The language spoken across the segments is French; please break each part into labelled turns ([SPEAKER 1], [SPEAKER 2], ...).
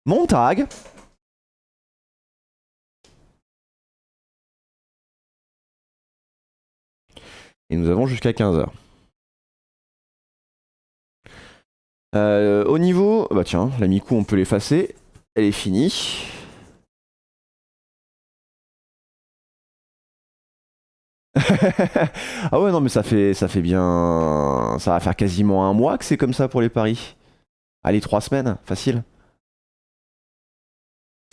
[SPEAKER 1] Montag. Et nous avons jusqu'à 15h. Au niveau... Bah tiens, la Miku, on peut l'effacer. Elle est finie. Ah ouais, non, mais ça fait bien... Ça va faire quasiment un mois que c'est comme ça pour les paris. Allez, 3 semaines, facile.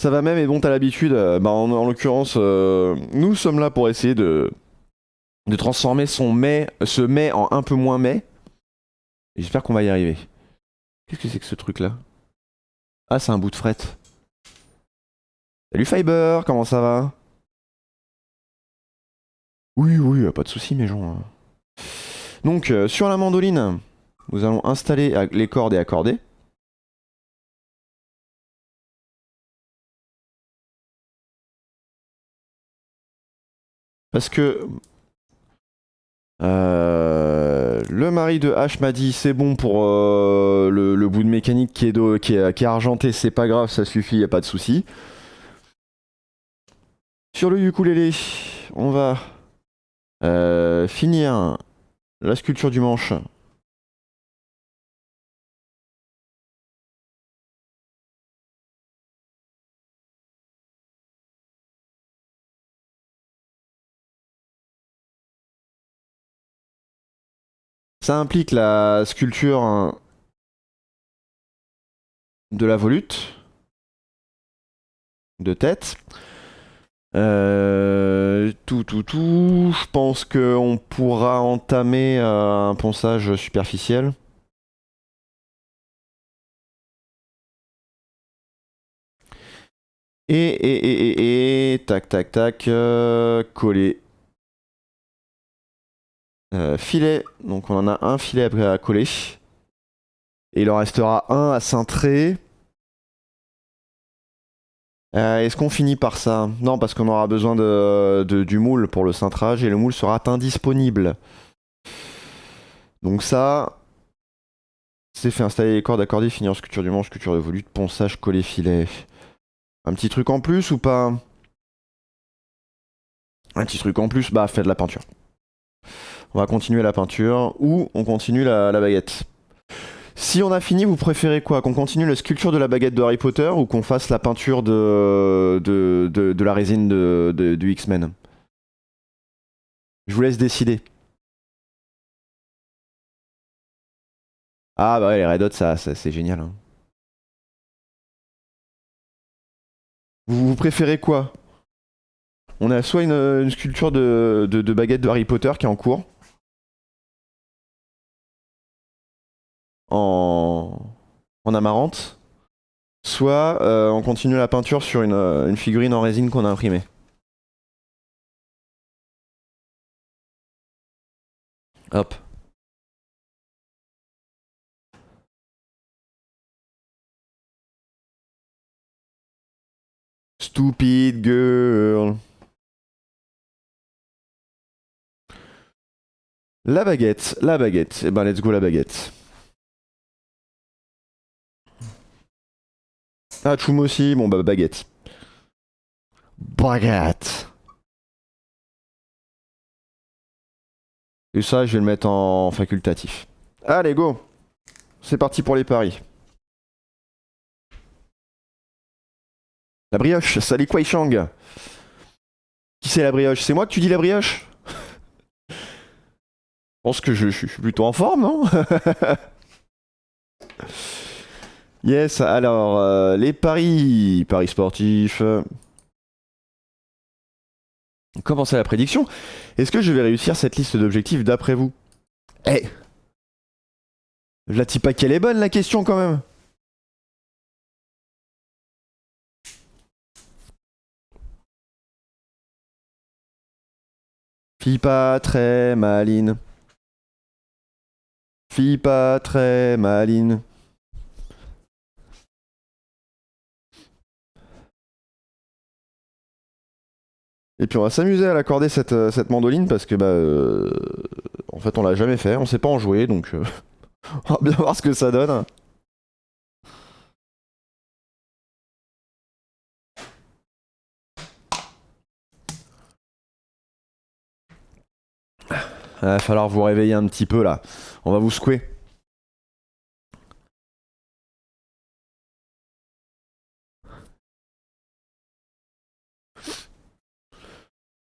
[SPEAKER 1] Ça va même, et bon, t'as l'habitude. Bah, en l'occurrence, nous sommes là pour essayer de transformer ce mai en un peu moins mai. Et j'espère qu'on va y arriver. Qu'est-ce que c'est que ce truc-là? Ah, c'est un bout de fret. Salut Fiber, comment ça va? Oui, oui, pas de soucis, mes gens. Donc, sur la mandoline, nous allons installer les cordes et accorder. Parce que le mari de H m'a dit c'est bon pour le bout de mécanique qui est argenté, c'est pas grave, ça suffit, y a pas de souci. Sur le ukulélé, on va finir la sculpture du manche. Ça implique la sculpture de la volute de tête. Tout. Je pense qu'on pourra entamer un ponçage superficiel. Tac, coller. Filet, donc on en a un filet à coller. Et il en restera un à cintrer. Est-ce qu'on finit par ça? Non, parce qu'on aura besoin du moule pour le cintrage et le moule sera indisponible. Donc ça, c'est fait installer les cordes accordées, finir sculpture du manche, sculpture de volute, ponçage, coller, filet. Un petit truc en plus ou pas? Un petit truc en plus, bah fait de la peinture. On va continuer la peinture ou on continue la baguette. Si on a fini, vous préférez quoi? Qu'on continue la sculpture de la baguette de Harry Potter ou qu'on fasse la peinture de la résine du X-Men? Je vous laisse décider. Ah bah ouais, les Red Hot, ça c'est génial, hein. Vous préférez quoi? On a soit une sculpture de baguette de Harry Potter qui est en cours, en, en amarante, soit on continue la peinture sur une figurine en résine qu'on a imprimée. Hop. Stupid girl. La baguette, la baguette. Eh ben, let's go la baguette. Ah, Choum aussi, bon bah baguette. Baguette. Et ça, je vais le mettre en facultatif. Allez, go. C'est parti pour les paris. La brioche, salut Kwai Chang. Qui c'est la brioche? C'est moi que tu dis la brioche? Je pense que je suis plutôt en forme, non? Yes, alors, les paris. Paris sportifs. Commencez la prédiction. Est-ce que je vais réussir cette liste d'objectifs d'après vous? Eh, je la dis pas qu'elle est bonne la question quand même. Fille pas très maline. Fille pas très maline. Et puis on va s'amuser à l'accorder cette mandoline parce que bah en fait on l'a jamais fait, on sait pas en jouer donc on va bien voir ce que ça donne. Il va falloir vous réveiller un petit peu là. On va vous secouer.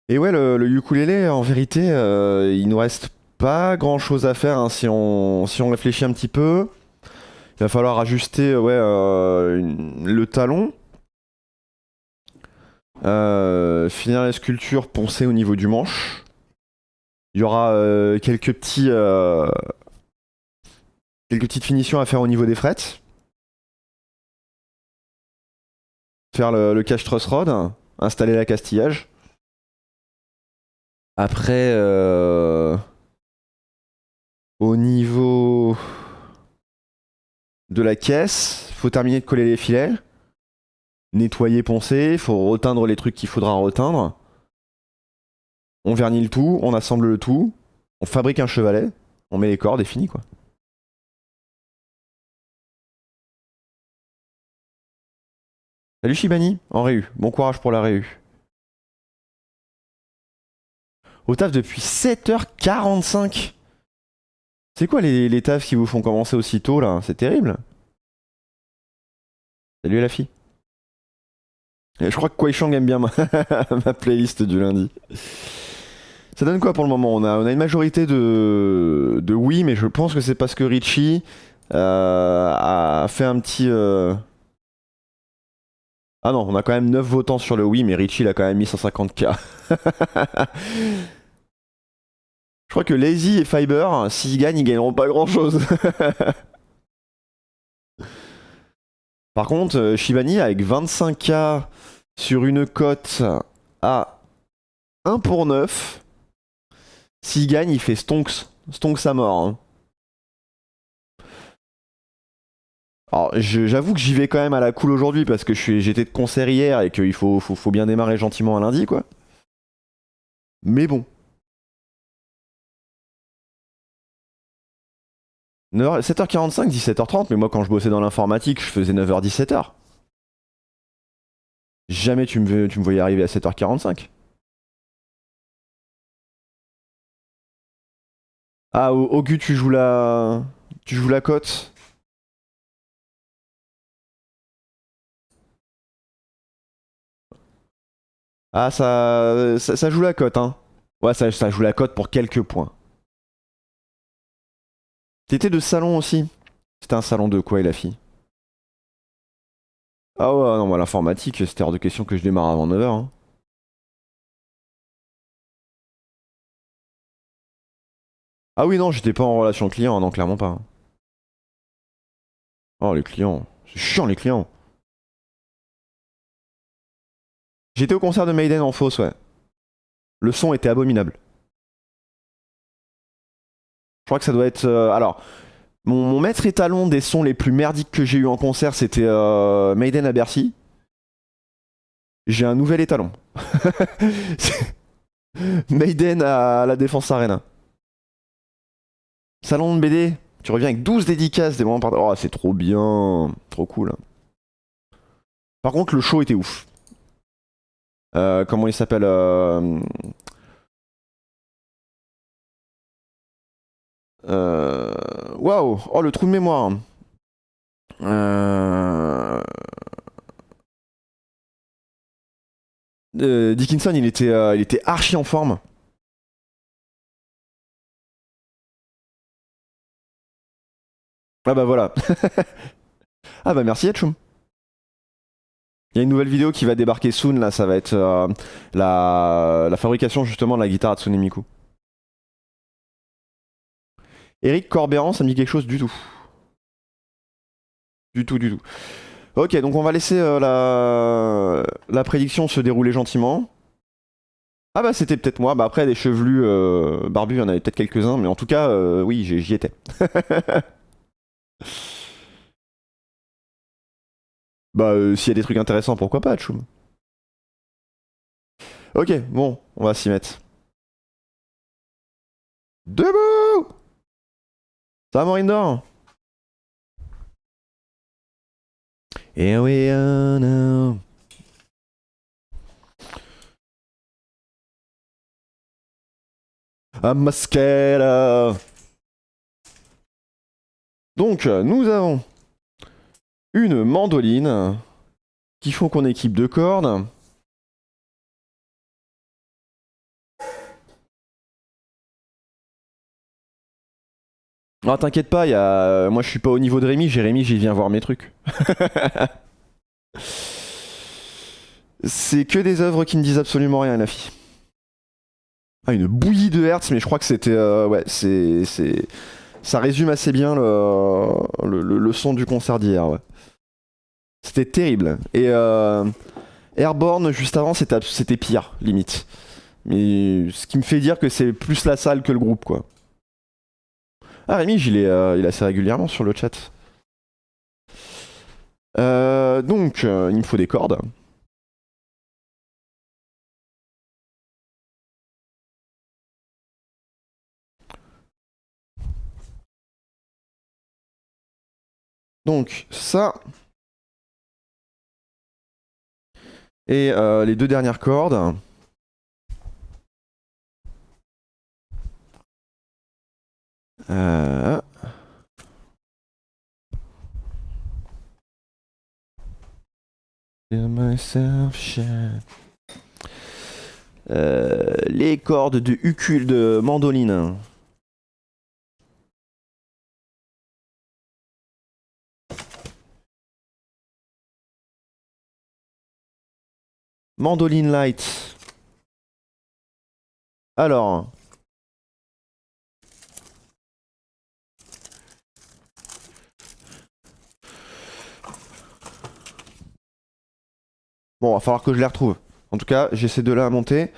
[SPEAKER 1] Et ouais, le ukulélé, en vérité, il nous reste pas grand chose à faire hein, si on réfléchit un petit peu. Il va falloir ajuster ouais, le talon. Finir la sculpture, poncer au niveau du manche. Il y aura quelques petites finitions à faire au niveau des frettes. Faire le cache truss rod. Installer la castillage. Après, au niveau de la caisse, faut terminer de coller les filets. Nettoyer, poncer. Faut reteindre les trucs qu'il faudra reteindre. On vernit le tout, on assemble le tout. On fabrique un chevalet. On met les cordes et fini quoi. Salut Shibani, en réu. Bon courage pour la réu. Au taf depuis 7h45. C'est quoi les tafs qui vous font commencer aussitôt là? C'est terrible. Salut la fille. Et je crois que Kwai aime bien ma playlist du lundi. Ça donne quoi pour le moment? On a une majorité de oui, mais je pense que c'est parce que Richie a fait un petit. Ah non, on a quand même 9 votants sur le oui, mais Richie il a quand même mis 150K. Je crois que Lazy et Fiber, s'ils gagnent, ils gagneront pas grand chose. Par contre, Shivani avec 25K sur une cote à 1 pour 9. S'il gagne, il fait Stonks. Stonks à mort. Hein. Alors, j'avoue que j'y vais quand même à la cool aujourd'hui parce que j'étais de concert hier et qu'il faut bien démarrer gentiment à lundi, quoi. Mais bon. 7h45, 17h30, mais moi quand je bossais dans l'informatique, je faisais 9h, 17h. Jamais tu me voyais arriver à 7h45. Ah, Augu, tu joues la cote. Ah, ça joue la cote, hein. Ouais, ça joue la cote pour quelques points. T'étais de salon aussi? C'était un salon de quoi, et la fille? Ah ouais, non, moi l'informatique, c'était hors de question que je démarre avant 9h. Hein. Ah oui, non, j'étais pas en relation client, hein, non, clairement pas. Hein. Oh, les clients. C'est chiant, les clients. J'étais au concert de Maiden en fausse, ouais. Le son était abominable. Je crois que ça doit être. Alors, mon maître étalon des sons les plus merdiques que j'ai eu en concert, c'était Maiden à Bercy. J'ai un nouvel étalon. Maiden à la Défense Arena. Salon de BD, tu reviens avec 12 dédicaces des moments par. Oh, c'est trop bien. Trop cool. Par contre, le show était ouf. Comment il s'appelle Waouh. Oh, le trou de mémoire. Dickinson, il était archi en forme. Ah bah voilà. Ah bah merci Hatchoum. Il y a une nouvelle vidéo qui va débarquer soon, là, ça va être la fabrication justement de la guitare Hatsune Miku. Eric Corbéran, ça me dit quelque chose du tout. Du tout, du tout. Ok, donc on va laisser la prédiction se dérouler gentiment. Ah bah c'était peut-être moi, bah après des chevelus barbus, il y en avait peut-être quelques-uns, mais en tout cas, oui, j'y étais. Bah s'il y a des trucs intéressants, pourquoi pas, Tchoum. Ok, bon, on va s'y mettre. Debout! Ça va, Morinder? Here we are now. à Mascara. Donc, nous avons une mandoline qu'il faut qu'on équipe de cordes. Non, t'inquiète pas, moi je suis pas au niveau de Rémi, j'y viens voir mes trucs. C'est que des œuvres qui ne disent absolument rien, la fille. Ah, une bouillie de Hertz, mais je crois que c'était... ouais, ça résume assez bien le son du concert d'hier, ouais. C'était terrible. Et Airborne, juste avant, c'était pire, limite. Mais ce qui me fait dire que c'est plus la salle que le groupe, quoi. Ah, Rémi, il est assez régulièrement sur le chat. Donc, il me faut des cordes. Donc, ça. Et les deux dernières cordes. Les cordes de Ucul de mandoline. Mandoline light. Alors. Bon, va falloir que je les retrouve. En tout cas, j'ai ces deux-là à monter.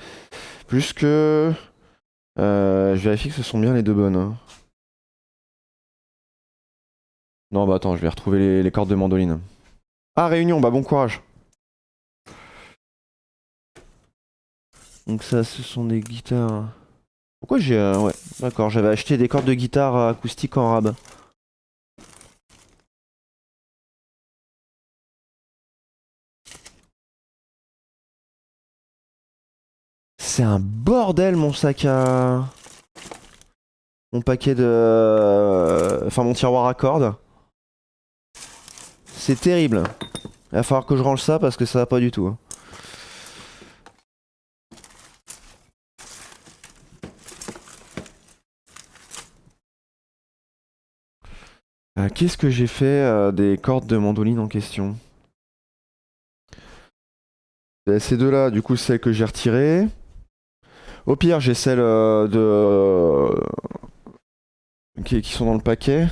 [SPEAKER 1] Plus que... je vérifie que ce sont bien les deux bonnes. Hein. Non, bah attends, je vais retrouver les cordes de mandoline. Ah, réunion, bah bon courage. Donc ça, ce sont des guitares... Pourquoi j'ai... ouais, d'accord, j'avais acheté des cordes de guitare acoustique en rab. C'est un bordel mon sac à... Mon paquet de... Enfin mon tiroir à cordes. C'est terrible. Il va falloir que je range ça parce que ça va pas du tout. Hein. Qu'est-ce que j'ai fait des cordes de mandoline en question? Ces deux-là, du coup, celles que j'ai retirées. Au pire, j'ai celles qui sont dans le paquet.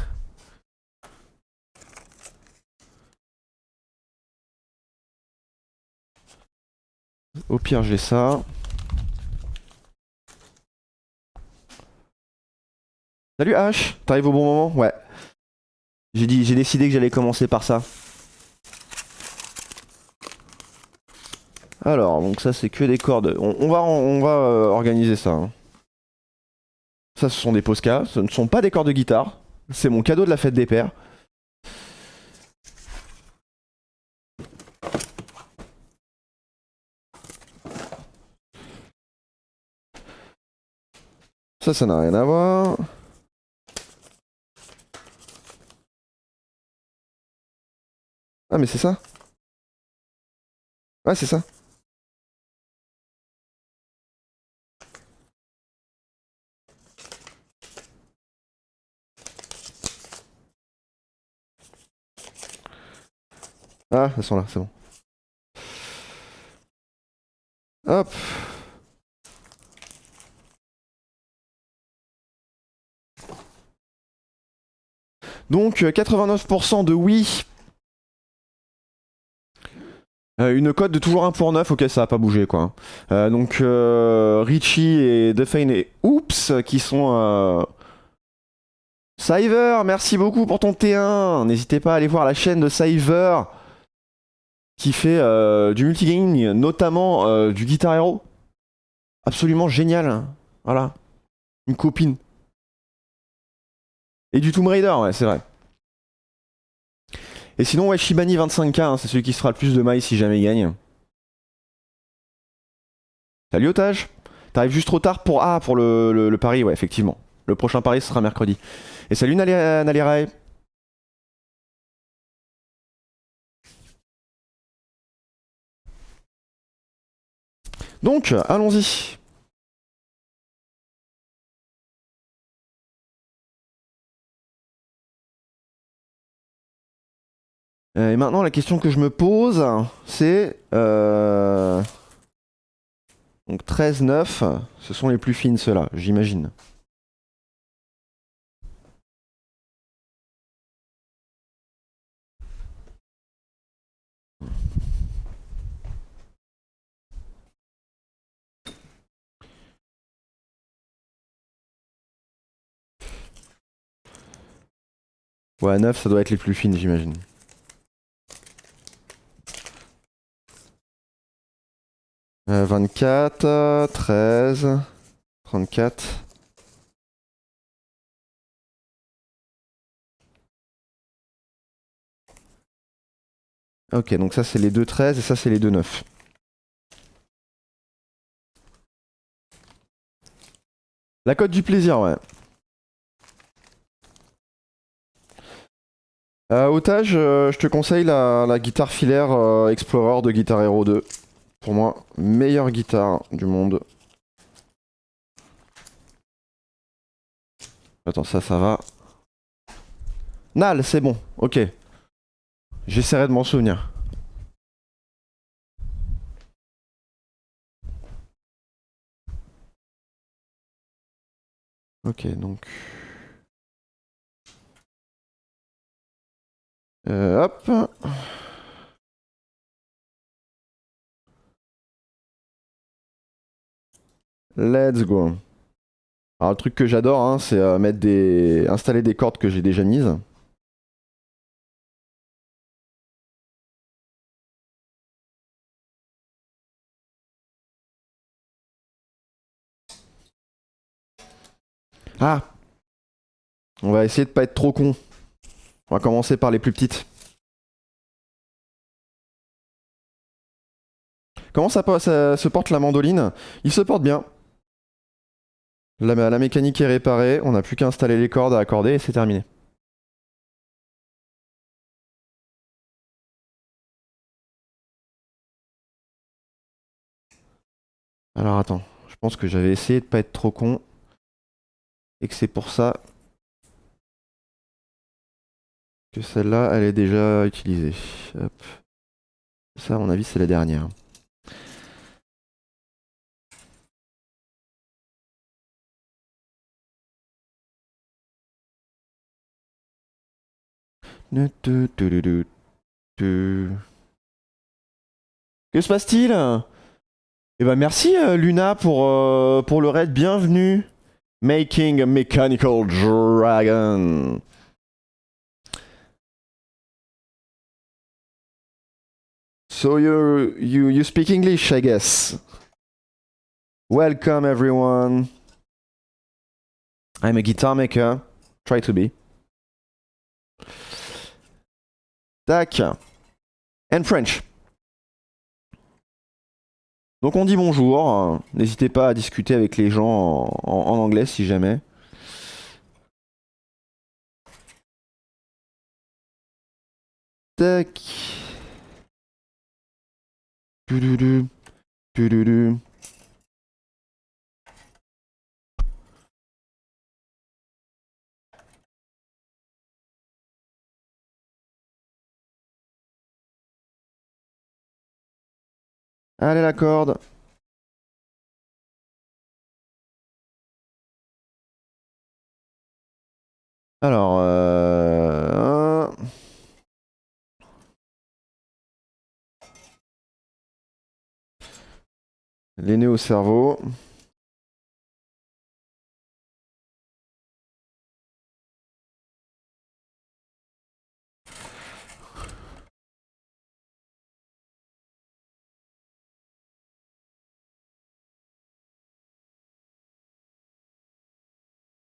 [SPEAKER 1] Au pire, j'ai ça. Salut H, t'arrives au bon moment? Ouais. J'ai décidé que j'allais commencer par ça. Alors, donc ça c'est que des cordes. On va organiser ça. Hein. Ça, ce sont des Posca. Ce ne sont pas des cordes de guitare. C'est mon cadeau de la fête des pères. Ça n'a rien à voir. Ah, mais c'est ça? Ouais, c'est ça. Ah, elles sont là, c'est bon. Hop. Donc 89% de oui. Une cote de toujours 1 pour 9, ok ça a pas bougé quoi. Donc Richie et Defane et Oops qui sont... Cyver, merci beaucoup pour ton T1. N'hésitez pas à aller voir la chaîne de Cyver qui fait du multigaming, notamment du Guitar Hero. Absolument génial. Voilà. Une copine. Et du Tomb Raider, ouais, c'est vrai. Et sinon, ouais, Shibani 25K, hein, c'est celui qui se fera le plus de mailles si jamais il gagne. Salut Otage. T'arrives juste trop tard pour, ah, pour le pari, ouais, effectivement. Le prochain pari, ce sera mercredi. Et salut Nalirai. Donc, allons-y. Et maintenant, la question que je me pose, c'est... Donc 13, 9, ce sont les plus fines, ceux-là, j'imagine. Ouais, 9, ça doit être les plus fines, j'imagine. Euh, 24, 13, 34. Ok, donc ça c'est les 2 13 et ça c'est les 2 9. La cote du plaisir, ouais. Otage, je te conseille la guitare filaire Explorer de Guitar Hero 2. Pour moi, meilleure guitare du monde. Attends, ça va. Nal, c'est bon, ok. J'essaierai de m'en souvenir. Ok, donc... hop. Let's go. Alors le truc que j'adore, hein, c'est installer des cordes que j'ai déjà mises. Ah, on va essayer de pas être trop con. On va commencer par les plus petites. Comment ça se porte la mandoline? Il se porte bien. La mécanique est réparée, on n'a plus qu'à installer les cordes à accorder et c'est terminé. Alors attends, je pense que j'avais essayé de pas être trop con et que c'est pour ça que celle-là, elle est déjà utilisée. Hop. Ça, à mon avis, c'est la dernière. Que se passe-t-il? Eh ben merci Luna pour le raid, bienvenue. Making a Mechanical Dragon. So you speak English, I guess. Welcome everyone. I'm a guitar maker. Try to be. Tac. And French. Donc on dit bonjour. N'hésitez pas à discuter avec les gens en anglais si jamais. Tac. Tududu. Tududu. Allez la corde. Alors, les nœuds au cerveau.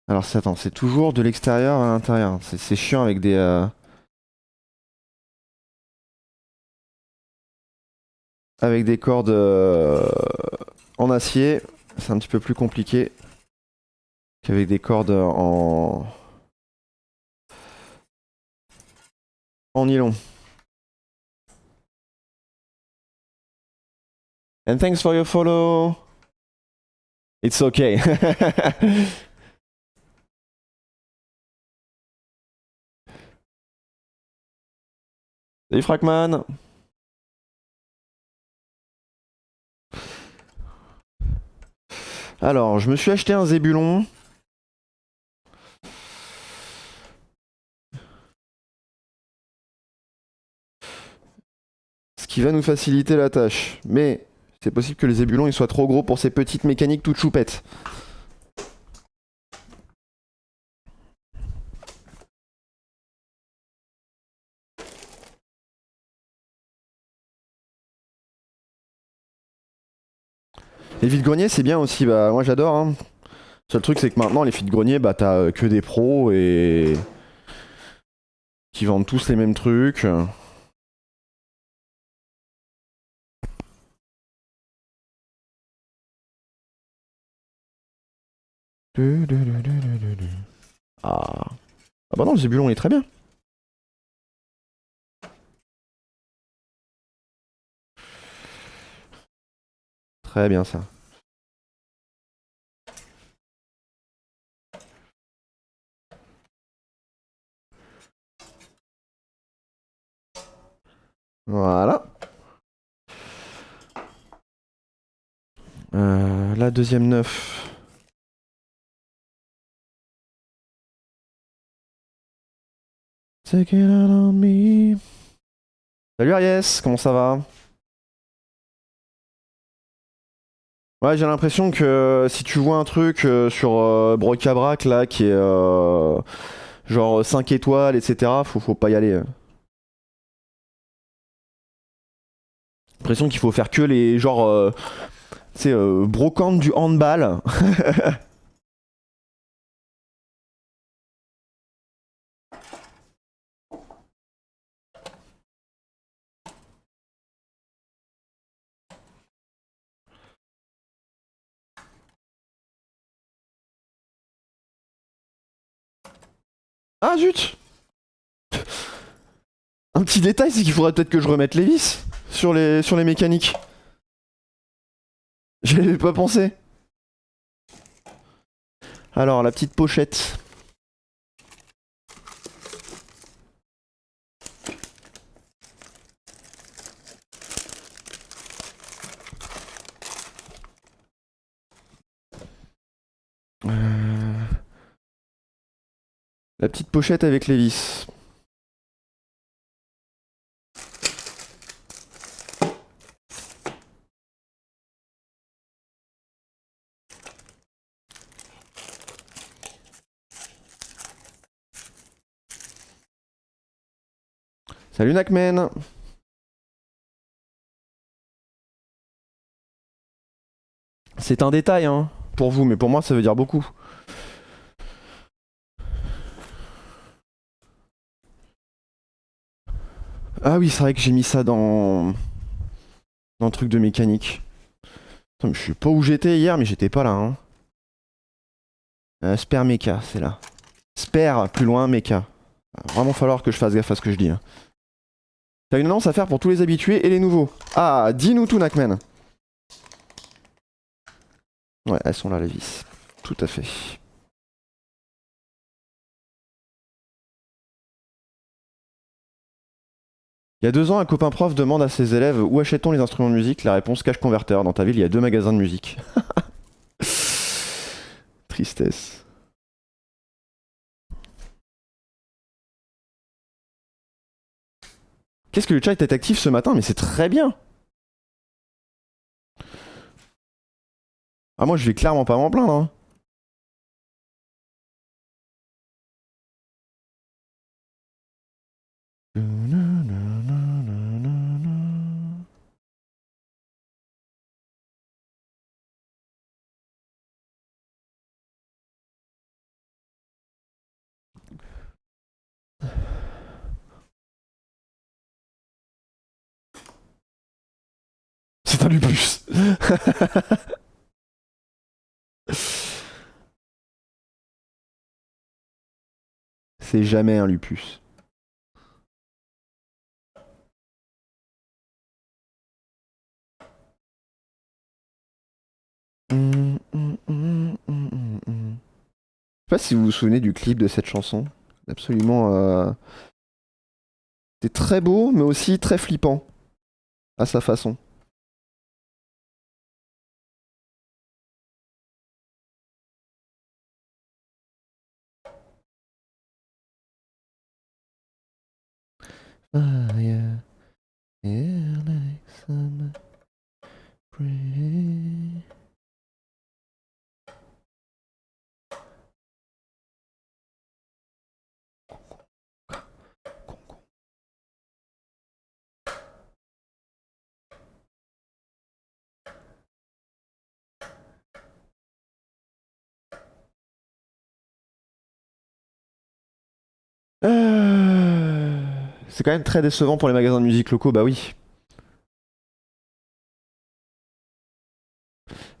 [SPEAKER 1] Alors, attends, c'est toujours de l'extérieur à l'intérieur. C'est chiant avec des cordes en acier. c'est un petit peu plus compliqué qu'avec des cordes en nylon. And thanks for your follow. It's okay. Salut Fragman. Alors, je me suis acheté un zébulon. Ce qui va nous faciliter la tâche. Mais c'est possible que les zébulons ils soient trop gros pour ces petites mécaniques toutes choupettes. Les vides-greniers c'est bien aussi, bah moi j'adore. Hein. Seul truc c'est que maintenant les vides-greniers bah t'as que des pros et qui vendent tous les mêmes trucs. Ah. Ah bah non, le zébulon il est très bien. Très bien ça. Voilà. La deuxième 9. Take it out on me. Salut Aries, comment ça va? Ouais, j'ai l'impression que si tu vois un truc sur Brocabrac là qui est genre 5 étoiles, etc., faut pas y aller. J'ai l'impression qu'il faut faire que les genre tu sais brocante du handball. Ah zut! Un petit détail, c'est qu'il faudrait peut-être que je remette les vis sur les mécaniques. J'y avais pas pensé. Alors, la petite pochette. La petite pochette avec les vis. Salut Nakmen. C'est un détail, hein, pour vous, mais pour moi, ça veut dire beaucoup. Ah oui, c'est vrai que j'ai mis ça dans le truc de mécanique. Attends, mais je sais pas où j'étais hier, mais j'étais pas là. Hein. Spare Mecha, c'est là. Spare, plus loin, Mecha. Va vraiment falloir que je fasse gaffe à ce que je dis. Hein. T'as une annonce à faire pour tous les habitués et les nouveaux. Ah, dis-nous tout, Nakmen. Ouais, elles sont là, les vis. Tout à fait. Il y a 2 ans, un copain prof demande à ses élèves où achète-t-on les instruments de musique. La réponse cache converteur. Dans ta ville, il y a 2 magasins de musique. Tristesse. Qu'est-ce que le chat est actif ce matin? Mais c'est très bien. Ah moi je vais clairement pas m'en plaindre. Hein. C'est un lupus. C'est jamais un lupus. Je sais pas si vous vous souvenez du clip de cette chanson. Absolument. C'est très beau, mais aussi très flippant. À sa façon. Fire, yeah, like summer breeze. C'est quand même très décevant pour les magasins de musique locaux, bah oui.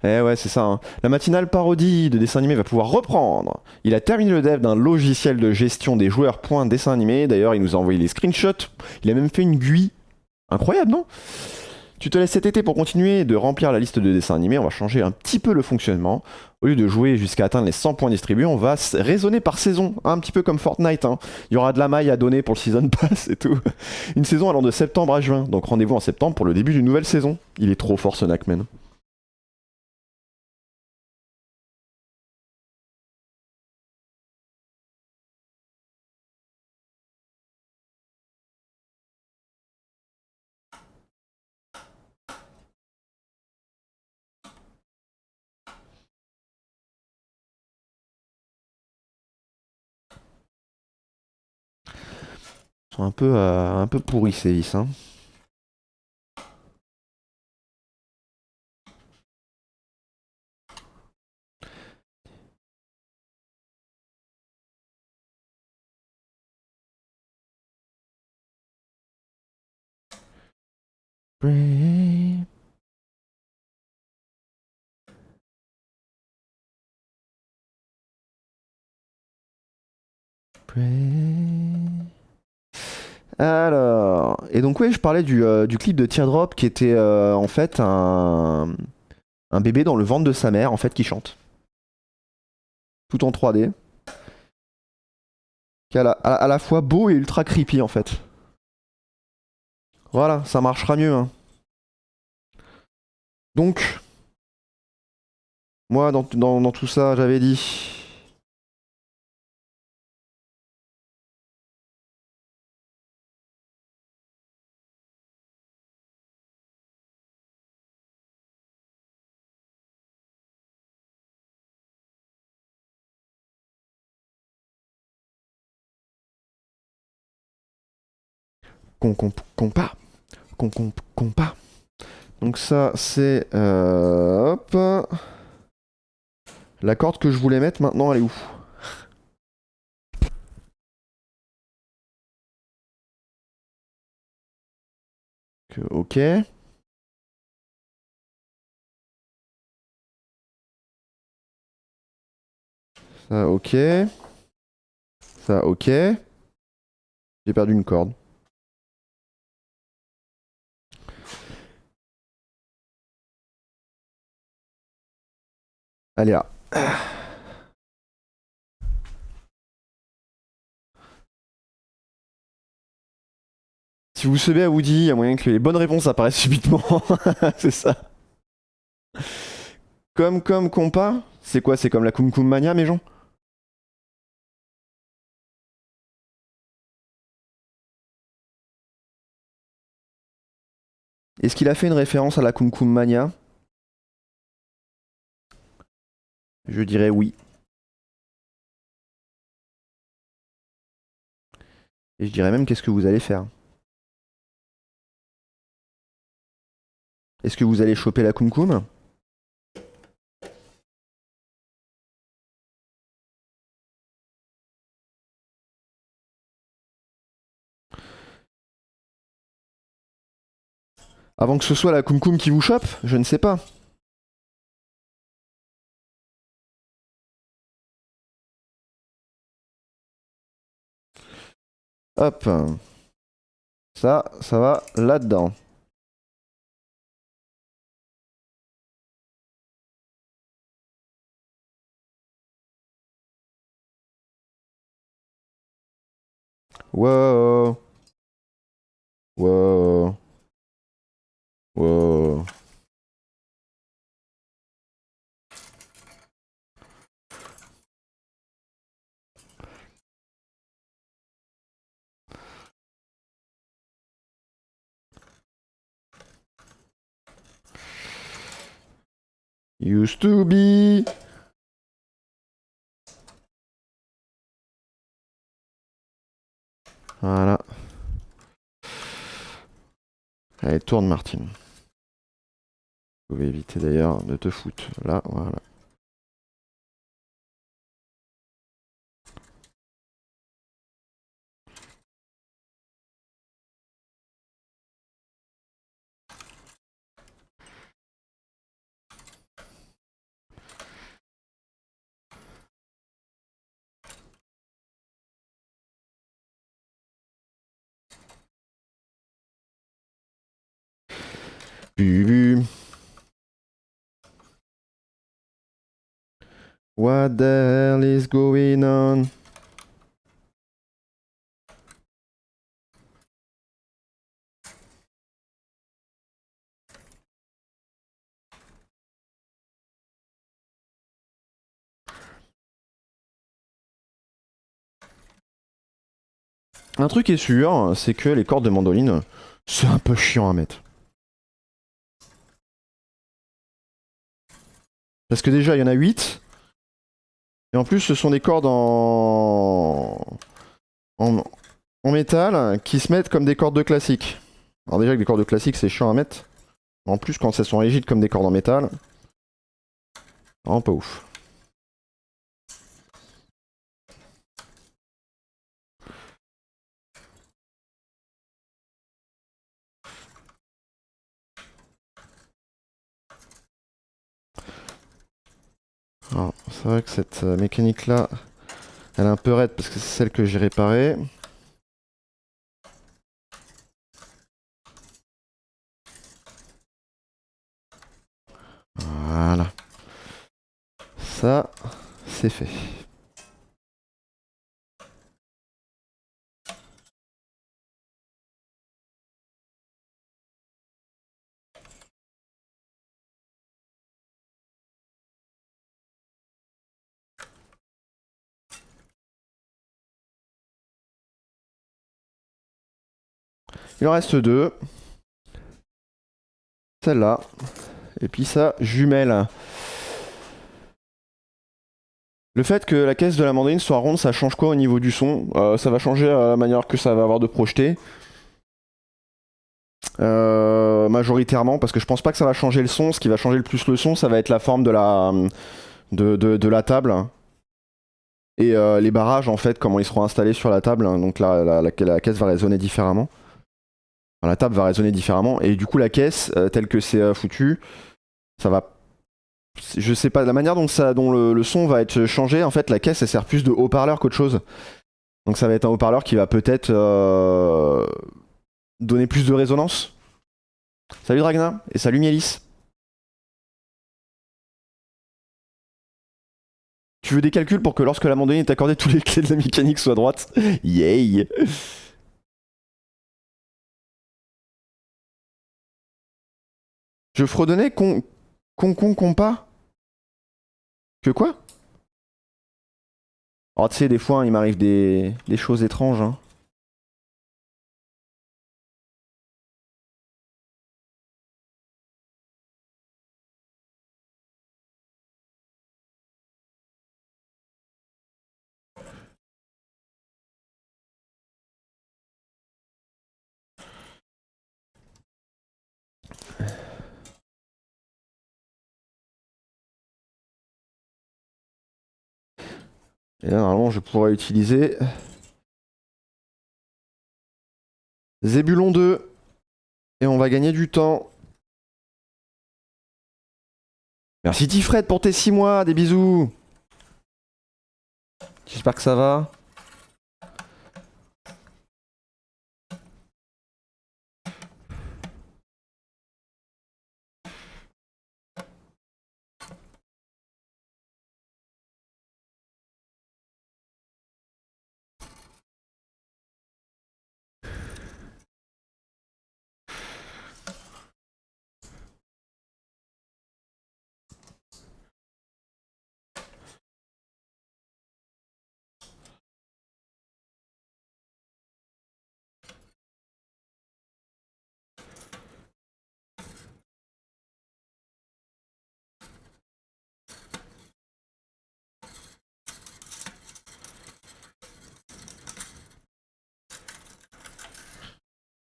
[SPEAKER 1] Eh ouais, c'est ça, hein. La matinale parodie de dessin animé va pouvoir reprendre. Il a terminé le dev d'un logiciel de gestion des joueurs point dessin animé. D'ailleurs, il nous a envoyé les screenshots. Il a même fait une GUI. Incroyable, non? Tu te laisses cet été pour continuer de remplir la liste de dessins animés. On va changer un petit peu le fonctionnement. Au lieu de jouer jusqu'à atteindre les 100 points distribués, on va raisonner par saison. Un petit peu comme Fortnite, hein. Il y aura de la maille à donner pour le Season Pass et tout. Une saison allant de septembre à juin. Donc rendez-vous en septembre pour le début d'une nouvelle saison. Il est trop fort ce Knackman. Ils sont un peu pourris ces vis, hein. Pray. Alors, et donc oui, je parlais du clip de Teardrop qui était en fait un bébé dans le ventre de sa mère en fait qui chante. Tout en 3D. Qui est à la fois beau et ultra creepy en fait. Voilà, ça marchera mieux, hein. Donc, moi dans tout ça, j'avais dit. Compa. Compa. Donc ça, c'est... hop. La corde que je voulais mettre maintenant, elle est où? Ok. Ça, ok. Ça, ok. J'ai perdu une corde. Allez là. Si vous savez à Woody, il y a moyen que les bonnes réponses apparaissent subitement. C'est ça. Comme compas, c'est quoi? C'est comme la Kum Kum Mania, mes gens? Est-ce qu'il a fait une référence à la Kum Kum Mania? Je dirais oui. Et je dirais même qu'est-ce que vous allez faire? Est-ce que vous allez choper la Kum Kum? Avant que ce soit la Kum Kum qui vous chope? Je ne sais pas. Hop. Ça va là-dedans. Wow. Wow. Wow. Used to be. Voilà. Allez, tourne Martine. Vous pouvez éviter d'ailleurs de te foutre. Là, voilà. Bu. What the hell is going on? Un truc est sûr, c'est que les cordes de mandoline, c'est un peu chiant à mettre. Parce que déjà, il y en a 8. Et en plus, ce sont des cordes en métal qui se mettent comme des cordes de classique. Alors déjà, que des cordes de classique, c'est chiant à mettre. En plus, quand elles sont rigides comme des cordes en métal, vraiment pas ouf. Alors, c'est vrai que cette mécanique-là, elle est un peu raide parce que c'est celle que j'ai réparée. Voilà. Ça, c'est fait. Il en reste 2. Celle-là. Et puis ça, jumelle. Le fait que la caisse de la mandoline soit ronde, ça change quoi au niveau du son? Ça va changer la manière que ça va avoir de projeter. Majoritairement, parce que je pense pas que ça va changer le son. Ce qui va changer le plus le son, ça va être la forme de la table. Et les barrages, en fait, comment ils seront installés sur la table. Donc la caisse va résonner différemment. Enfin, la table va résonner différemment. Et du coup, la caisse, telle que c'est foutu, ça va. Je sais pas, la manière dont le son va être changé, en fait, la caisse, elle sert plus de haut-parleur qu'autre chose. Donc ça va être un haut-parleur qui va peut-être donner plus de résonance. Salut Dragna, et salut Mielis. Tu veux des calculs pour que lorsque la mandoline est accordée, toutes les clés de la mécanique soient droites? Yay! Je fredonnais compas? Que quoi? Oh, tu sais, des fois, il m'arrive des choses étranges. Hein. Et là, normalement, je pourrais utiliser Zébulon 2. Et on va gagner du temps. Merci Tifred pour tes 6 mois, des bisous. J'espère que ça va.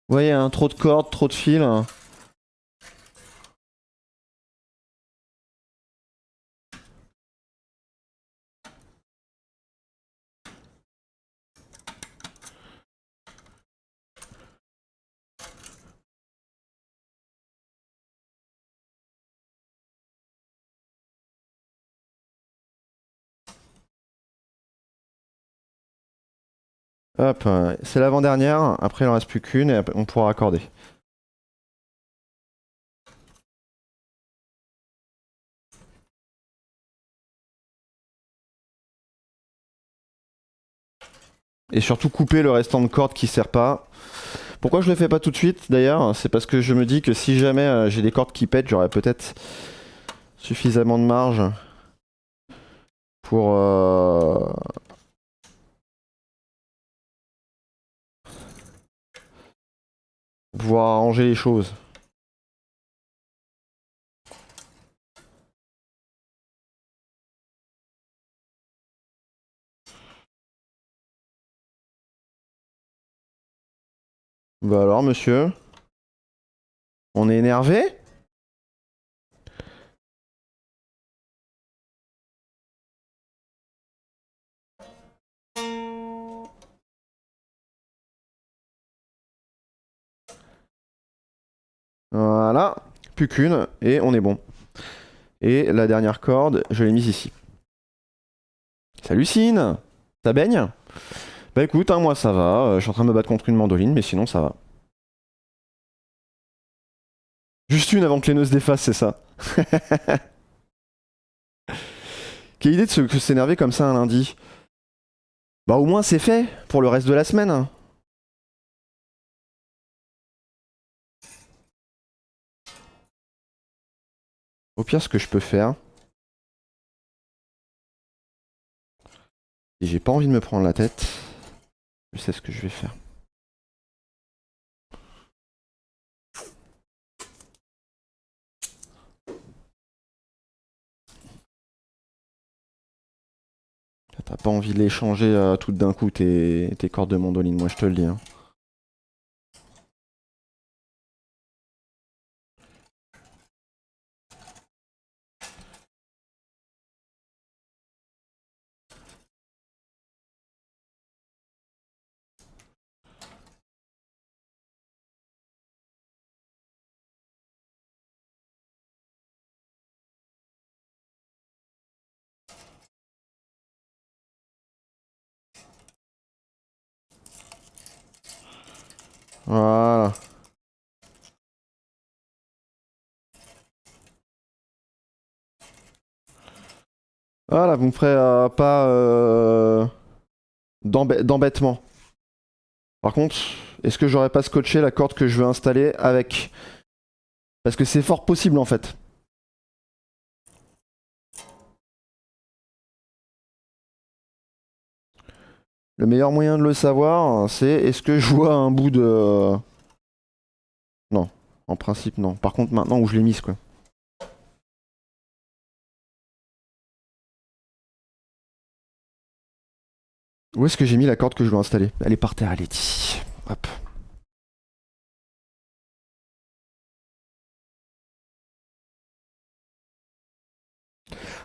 [SPEAKER 1] Vous voyez, hein, trop de cordes, trop de fils. Hop, c'est l'avant-dernière. Après, il en reste plus qu'une et on pourra raccorder. Et surtout couper le restant de corde qui sert pas. Pourquoi je le fais pas tout de suite d'ailleurs? C'est parce que je me dis que si jamais j'ai des cordes qui pètent, j'aurai peut-être suffisamment de marge pour pouvoir arranger les choses. Bah alors monsieur, on est énervé? Voilà, plus qu'une et on est bon. Et la dernière corde, je l'ai mise ici. Salut Cine, ça baigne? Bah écoute, hein, moi ça va, je suis en train de me battre contre une mandoline, mais sinon ça va. Juste une avant que les nœuds se défassent, c'est ça. Quelle idée de se s'énerver comme ça un lundi. Bah au moins c'est fait pour le reste de la semaine. Au pire, ce que je peux faire, si j'ai pas envie de me prendre la tête, je sais ce que je vais faire. T'as pas envie de les changer toutes d'un coup, tes cordes de mandoline, moi je te le dis. Hein. Voilà. Voilà, vous me ferez pas d'embêtement. Par contre, est-ce que j'aurais pas scotché la corde que je veux installer avec? Parce que c'est fort possible en fait. Le meilleur moyen de le savoir, c'est est-ce que je vois un bout de... Non, en principe non. Par contre maintenant où je l'ai mise quoi. Où est-ce que j'ai mis la corde que je veux installer? Elle est par terre, elle est ici. Hop.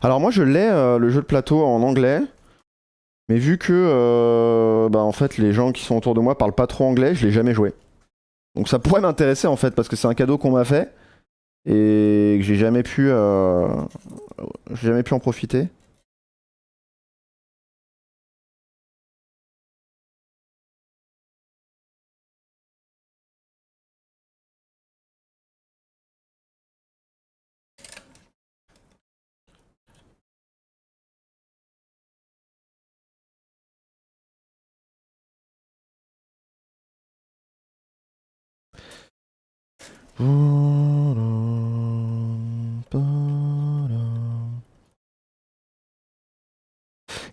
[SPEAKER 1] Alors moi je l'ai le jeu de plateau en anglais, mais vu que bah, en fait les gens qui sont autour de moi parlent pas trop anglais, je l'ai jamais joué. Donc ça pourrait m'intéresser en fait parce que c'est un cadeau qu'on m'a fait et que j'ai jamais pu en profiter.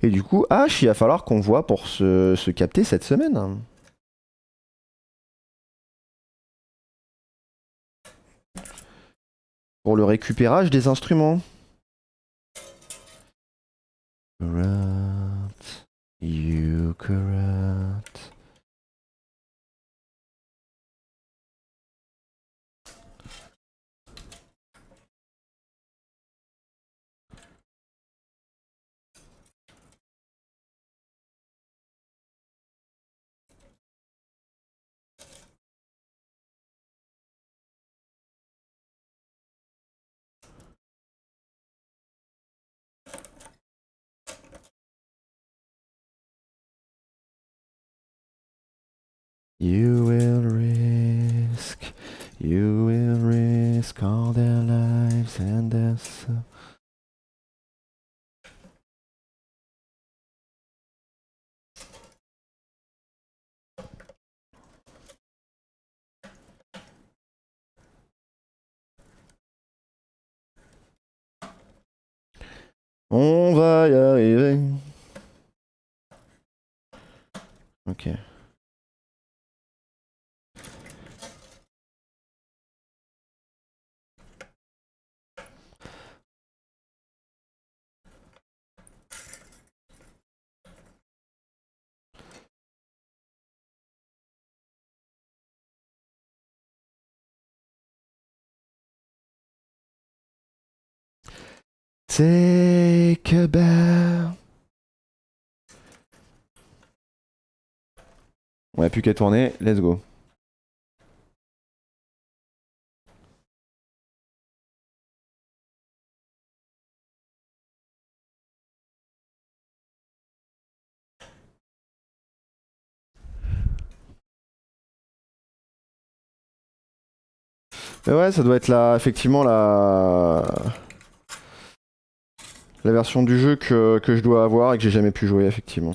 [SPEAKER 1] Et du coup, H, il va falloir qu'on voit pour se capter cette semaine. Pour le récupérage des instruments. Correct. You correct. You will risk all their lives and their soul. On va y arriver. Ok. Take a bow. On n'a plus qu'à tourner, let's go. Mais ouais, ça doit être effectivement la version du jeu que je dois avoir et que j'ai jamais pu jouer, effectivement.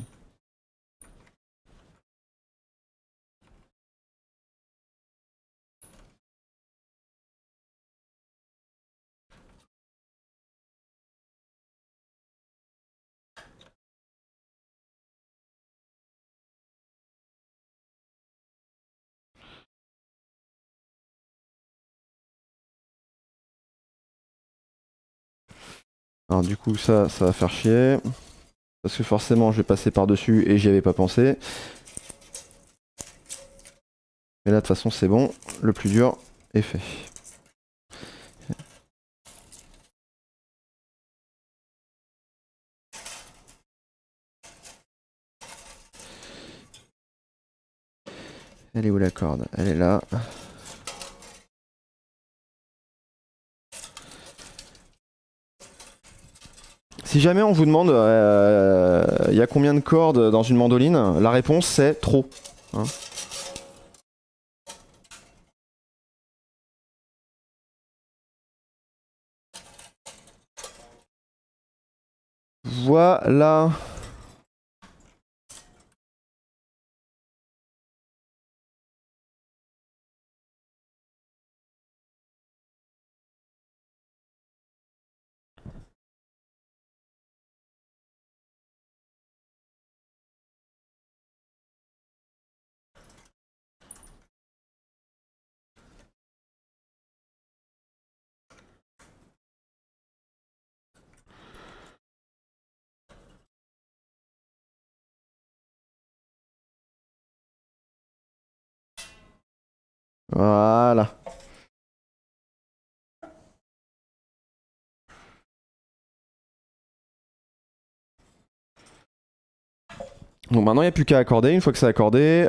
[SPEAKER 1] Alors du coup, ça va faire chier. Parce que forcément, je vais passer par-dessus et j'y avais pas pensé. Mais là, de toute façon, c'est bon. Le plus dur est fait. Elle est où la corde? Elle est là. Si jamais on vous demande il y a combien de cordes dans une mandoline, la réponse c'est trop. Hein. Voilà. Voilà. Donc maintenant il n'y a plus qu'à accorder. Une fois que c'est accordé,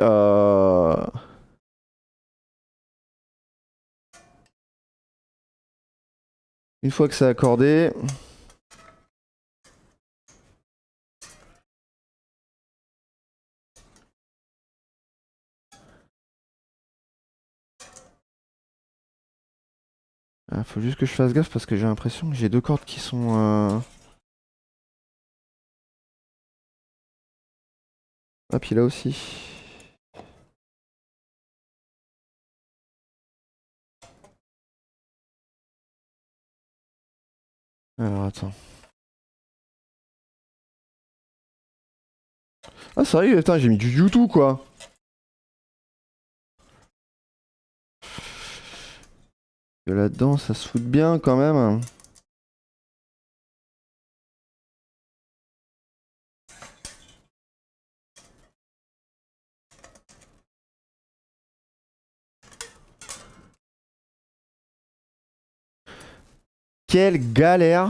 [SPEAKER 1] une fois que c'est accordé, faut juste que je fasse gaffe parce que j'ai l'impression que j'ai deux cordes qui sont. Ah puis là aussi. Alors attends. Ah sérieux, putain, j'ai mis du YouTube quoi. Que là-dedans, ça se fout de bien quand même. Quelle galère.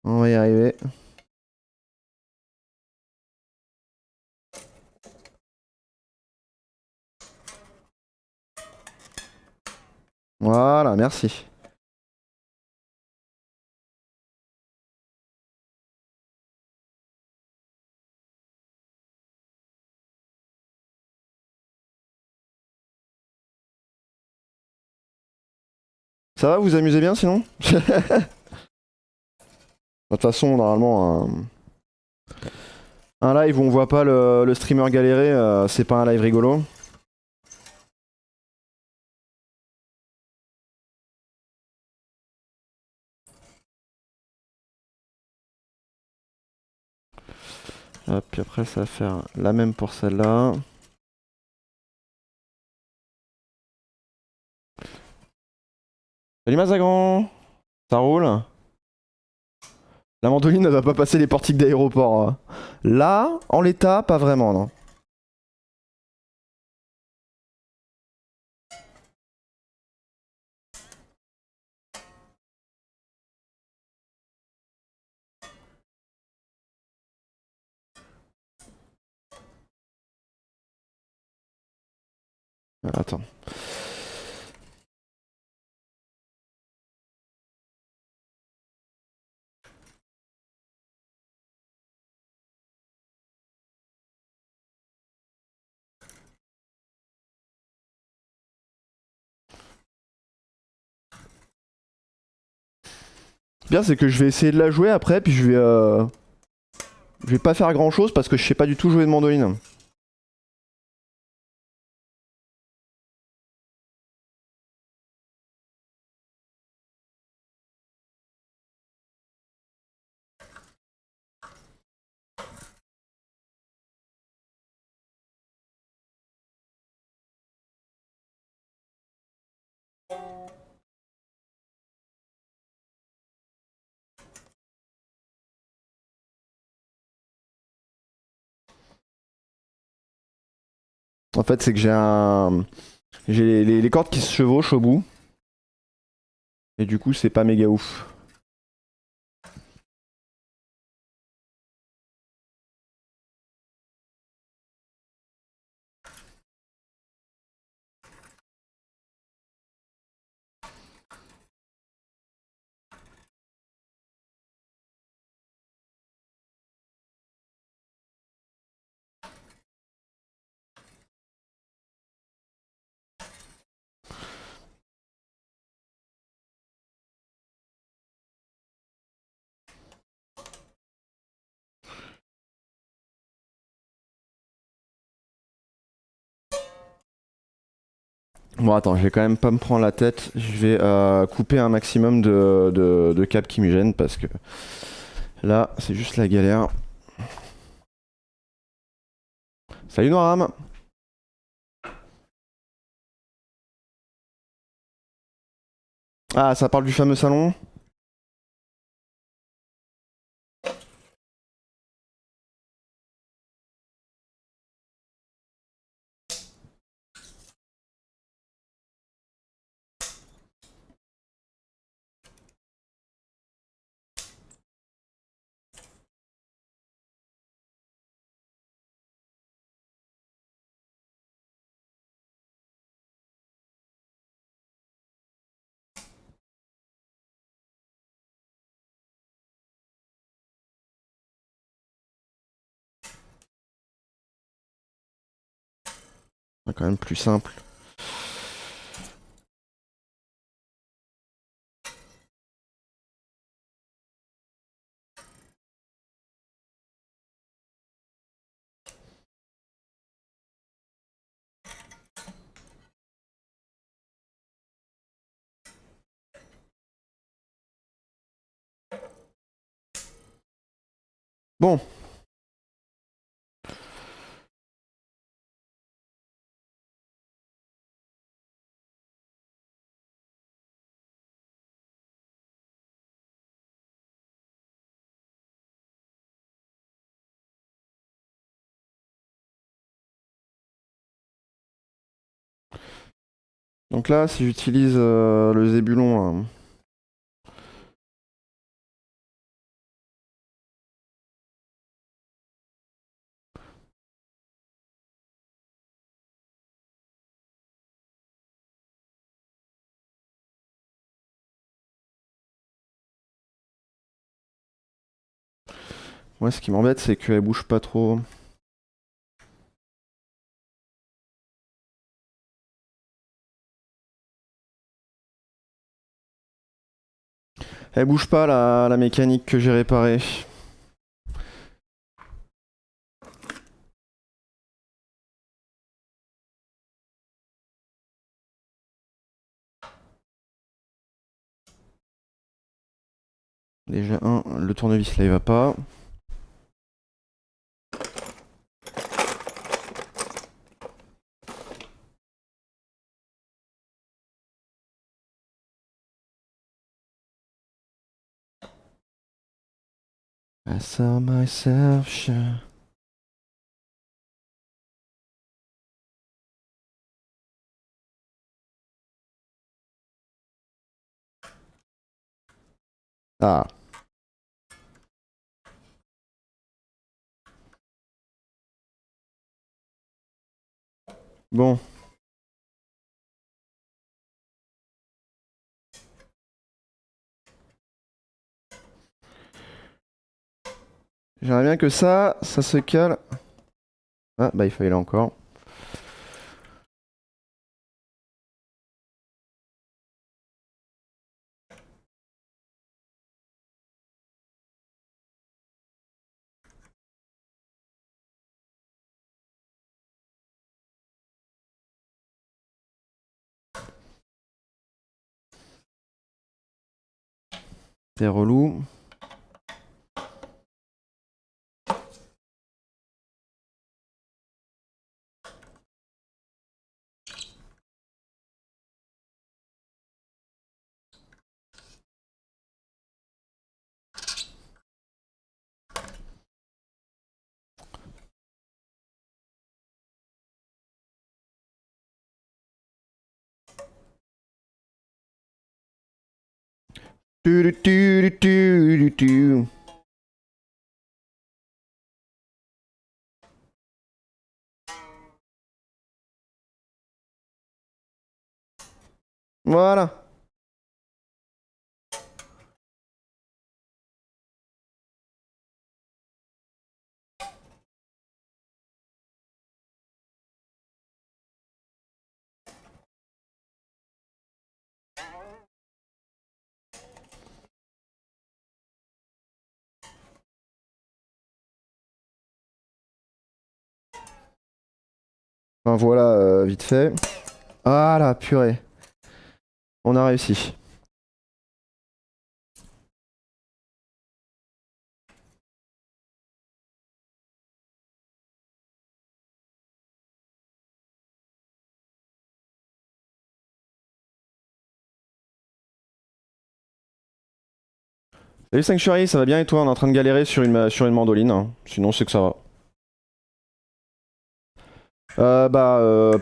[SPEAKER 1] On va y arriver. Voilà, merci. Ça va, vous vous amusez bien sinon? De toute façon, normalement, un live où on voit pas le streamer galérer, c'est pas un live rigolo. Hop, puis après, ça va faire la même pour celle-là. Salut Mazagran! Ça roule? La mandoline ne va pas passer les portiques d'aéroport. Là, en l'état, pas vraiment, non. Attends. Bien, c'est que je vais essayer de la jouer après, puis je vais pas faire grand chose parce que je sais pas du tout jouer de mandoline. En fait, c'est que j'ai les cordes qui se chevauchent au bout. Et du coup, c'est pas méga ouf. Bon, attends, je vais quand même pas me prendre la tête. Je vais couper un maximum de câbles qui me gênent parce que là, c'est juste la galère. Salut Noram! Ah, ça parle du fameux salon? C'est quand même plus simple. Bon. Donc là, si j'utilise le zébulon, Moi, ce qui m'embête, c'est qu'elle bouge pas trop. Elle bouge pas la mécanique que j'ai réparée. Déjà, le tournevis là il va pas. I saw myself shine. Ah. Bon. J'aimerais bien que ça se cale. Ah, bah il fallait là encore. C'est relou. Tu, tu, tu, tu, tu, tu. Voilà. Enfin voilà, vite fait. Ah la purée. On a réussi. Salut Sanctuary, ça va bien et toi? On est en train de galérer sur une mandoline, hein. Sinon c'est que ça va.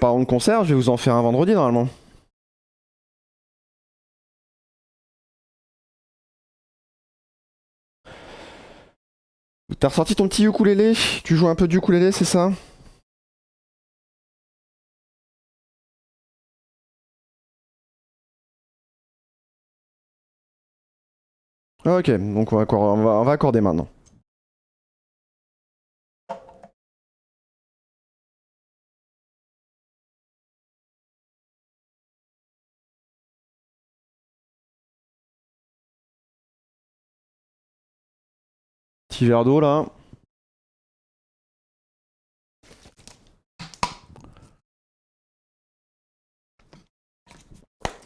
[SPEAKER 1] Parlons de concert, je vais vous en faire un vendredi normalement. T'as ressorti ton petit ukulélé? Tu joues un peu du ukulélé, c'est ça? Ah, ok, donc on va accorder maintenant. Petit verre d'eau là.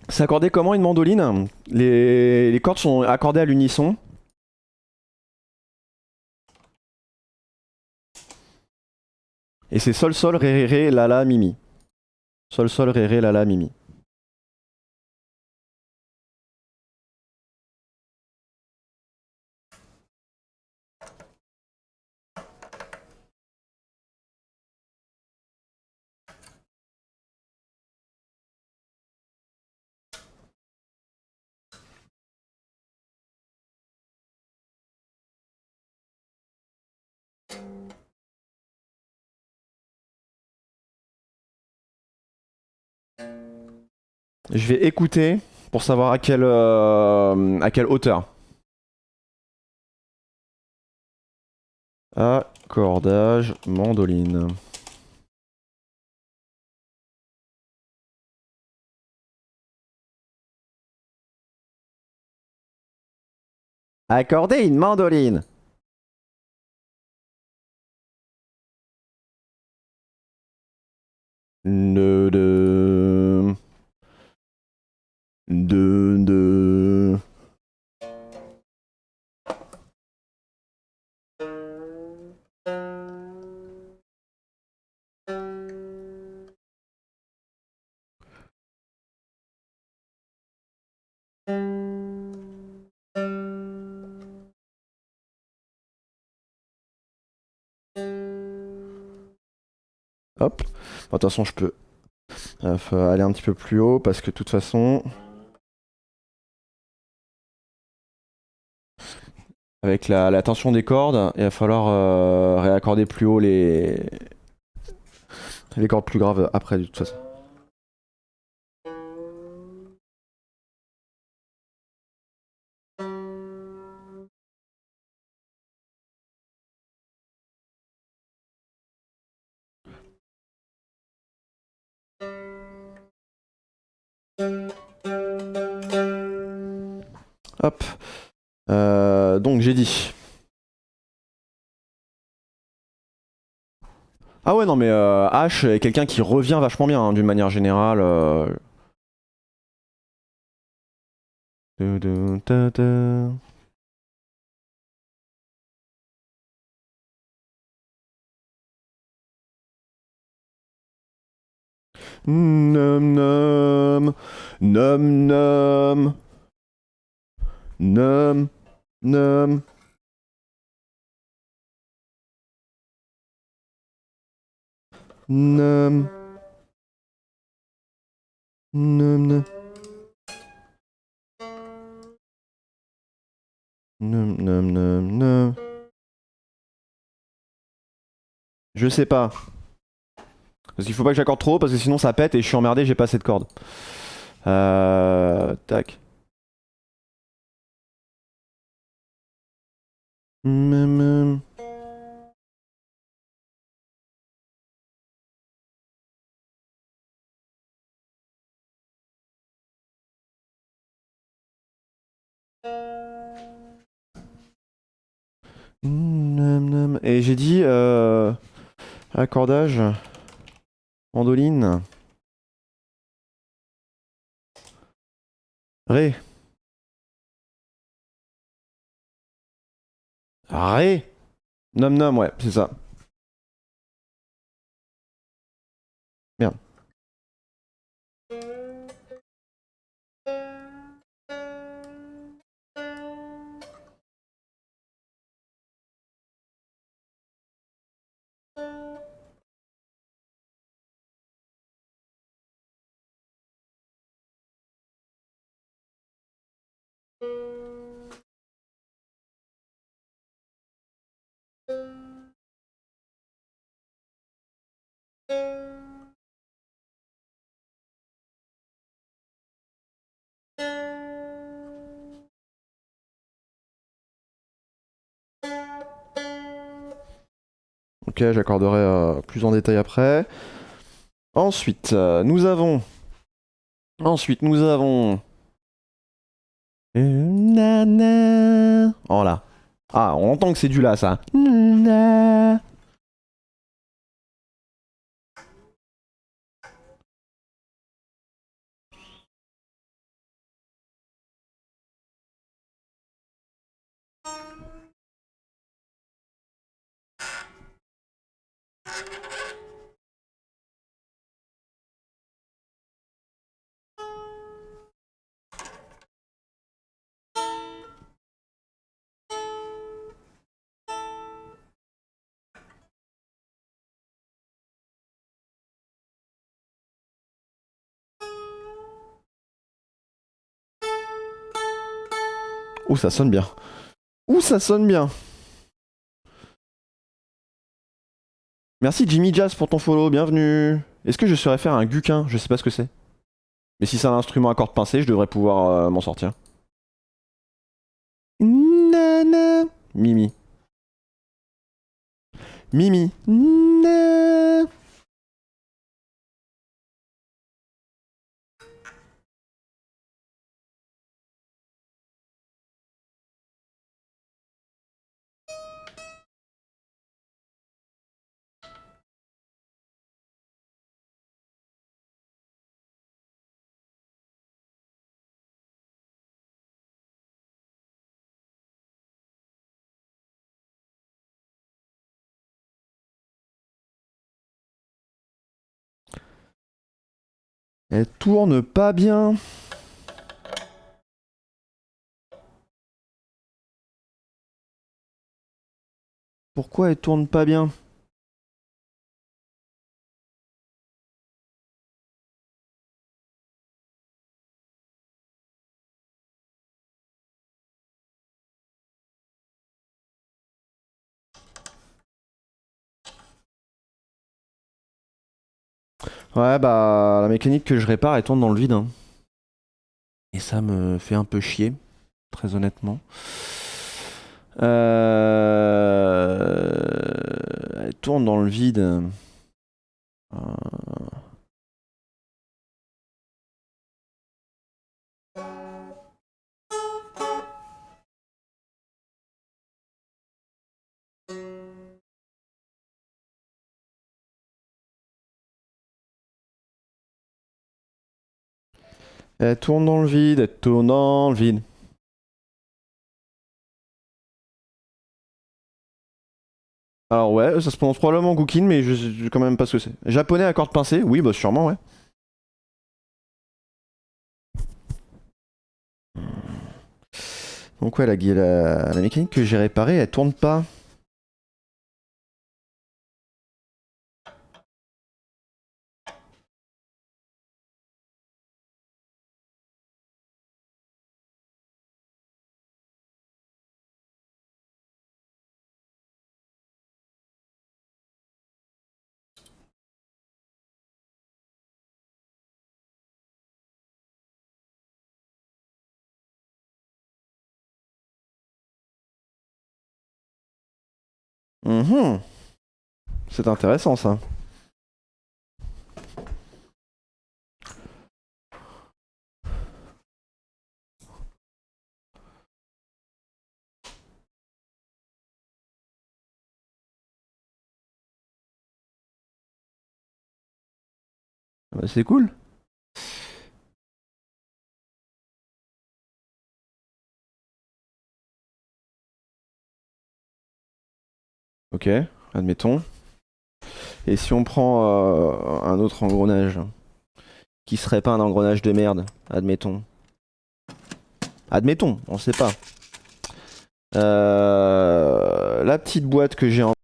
[SPEAKER 1] C'est accordé comment une mandoline? Les cordes sont accordées à l'unisson. Et c'est sol sol ré ré ré la la mi mi. Sol sol ré ré la la mi mi. Je vais écouter pour savoir à quelle hauteur. Accordage, mandoline. Accorder une mandoline. De. Hop. Bon, de toute façon, je peux faut aller un petit peu plus haut parce que de toute façon, avec la tension des cordes, il va falloir réaccorder plus haut les cordes plus graves après, de toute façon. Hop. Donc j'ai dit. Ah ouais non mais H est quelqu'un qui revient vachement bien hein, d'une manière générale. Nom nom nom nom nom nom. Nom. Nom nom. Nom nom nom nom. Je sais pas. Parce qu'il faut pas que j'accorde trop parce que sinon ça pète et je suis emmerdé, j'ai pas assez de cordes. Tac. Nom. Et j'ai dit accordage, mandoline, ré. Ré. Nom nom, ouais, c'est ça. Merde. Ok, j'accorderai plus en détail après. Ensuite, nous avons. Ensuite, nous avons. Oh là. Ah, on entend que c'est du là, ça. Ouh, ça sonne bien. Ouh, ça sonne bien. Merci Jimmy Jazz pour ton follow, bienvenue. Est-ce que je saurais faire un guquin? Je sais pas ce que c'est. Mais si c'est un instrument à cordes pincées, je devrais pouvoir m'en sortir. Nana. Mimi. Mimi. Nah. Elle tourne pas bien. Pourquoi elle tourne pas bien? Ouais, bah la mécanique que je répare, elle tourne dans le vide, hein. Et ça me fait un peu chier, très honnêtement. Elle tourne dans le vide. Elle tourne dans le vide, elle tourne dans le vide. Alors ouais, ça se prononce probablement Gookin, mais je sais quand même pas ce que c'est. Japonais à cordes pincées? Oui, bah sûrement, ouais. Donc ouais, la mécanique que j'ai réparée, elle tourne pas. Mhm. C'est intéressant ça. Bah, c'est cool. Ok, admettons. Et si on prend un autre engrenage, qui serait pas un engrenage de merde, admettons. Admettons, on sait pas. La petite boîte que j'ai en